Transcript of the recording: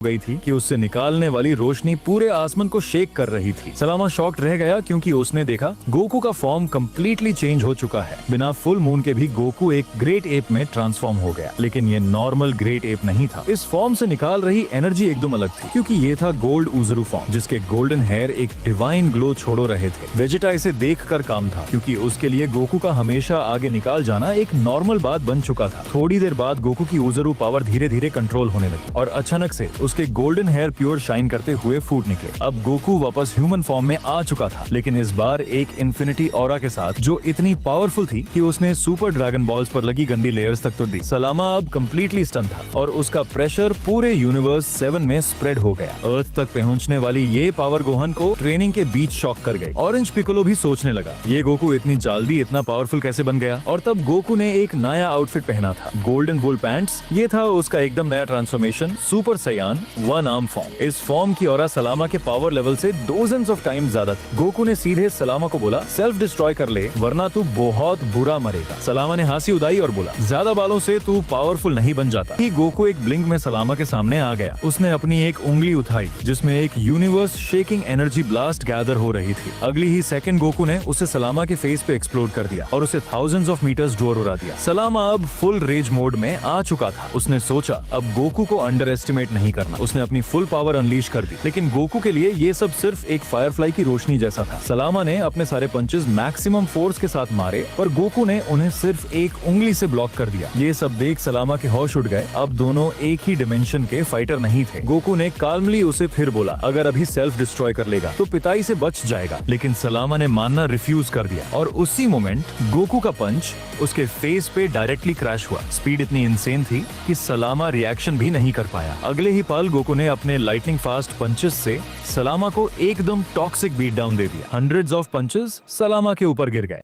गई थी कि उससे निकालने वाली रोशनी पूरे आसमान को शेक कर रही थी। सलामा शॉक्ड रह गया क्योंकि उसने देखा गोकू का फॉर्म कम्प्लीटली चेंज हो चुका है। बिना फुल मून के भी गोकू एक ग्रेट एप में ट्रांसफॉर्म हो गया, लेकिन ये नॉर्मल ग्रेट एप नहीं था। इस फॉर्म से निकाल रही एनर्जी एकदम अलग थी, क्योंकि ये था गोल्ड उजरू फॉर्म, जिसके गोल्डन हेयर एक डिवाइन ग्लो छोड़ो रहे थे। वेजिटा इसे देख कर काम था, क्योंकि उसके लिए गोकू का हमेशा आगे निकाल जाना एक नॉर्मल बात बन चुका था। थोड़ी देर बाद गोकू की उजरू पावर धीरे धीरे कंट्रोल होने लगी और अचानक से उसके गोल्डन हेयर प्योर शाइन करते हुए फूट निकले। अब गोकू वापस ह्यूमन फॉर्म में आ चुका था, लेकिन इस बार एक इन्फिनिटी ऑरा के साथ, जो इतनी पावरफुल थी कि उसने सुपर ड्रैगन बॉल्स पर लगी गंदी लेयर्स तक तो दी। सलामा अब कम्प्लीटली स्टन था और उसका प्रेशर पूरे यूनिवर्स 7 में स्प्रेड हो गया। अर्थ तक पहुंचने वाली ये पावर गोहन को ट्रेनिंग के बीच शॉक कर गई। ऑरेंज पिकोलो भी सोचने लगा, ये गोकू इतनी जल्दी इतना पावरफुल कैसे बन गया। और तब गोकू ने एक नया आउटफिट पहना था, गोल्डन वुल पैंट्स। ये था उसका एकदम नया ट्रांसफॉर्मेशन, सुपर सयान वन आर्म फॉर्म। इस फॉर्म की ऑरा सलामा के पावर लेवल से डोजन्स ऑफ टाइम्स ज्यादा थी। गोकू ने सीधे सलामा को बोला, सेल्फ डिस्ट्रॉय कर ले वरना तू बहुत बुरा मरेगा। सलामा ने हंसी उड़ाई और बोला, ज्यादा बालों से तू पावरफुल नहीं बन जाता। ही गोकू एक ब्लिंक में सलामा के सामने आ गया। उसने अपनी एक उंगली उठाई जिसमें एक universe shaking energy blast gather हो रही थी। अगली ही सेकंड गोकू ने उसे सलामा के फेस पे एक्सप्लोड कर दिया और उसे थाउजेंड्स ऑफ मीटर्स डोर उड़ा दिया। सलामा अब फुल रेज मोड में आ चुका था। उसने सोचा अब गोकू को अंडर एस्टिमेट नहीं करना। उसने अपनी फुल पावर अनलीश कर दी, लेकिन गोकू के लिए ये सब सिर्फ एक फायरफ्लाई की रोशनी जैसा था। सलामा ने अपने सारे पंचेस मैक्सिमम फोर्स के साथ मारे, पर गोकू ने उन्हें सिर्फ एक उंगली से ब्लॉक कर दिया। ये सब देख सलामा के होश उड़ गए। अब दोनों एक ही डिमेंशन के फाइटर नहीं थे। गोकू ने काल्मली उसे फिर बोला, अगर अभी सेल्फ डिस्ट्रॉय कर लेगा तो पिताई से बच जाएगा, लेकिन सलामा ने मानना रिफ्यूज कर दिया और उसी मोमेंट गोकू का पंच उसके फेस पे डायरेक्टली क्रैश हुआ। स्पीड इतनी इंसेन थी कि सलामा रिएक्शन भी नहीं कर पाया। अगले ही पल गोकू ने अपने लाइटनिंग फास्ट पंचेस से सलामा को एकदम टॉक्सिक बीट डाउन दे दिया। हंड्रेड्स ऑफ पंचेस सलामा के ऊपर गिर गए।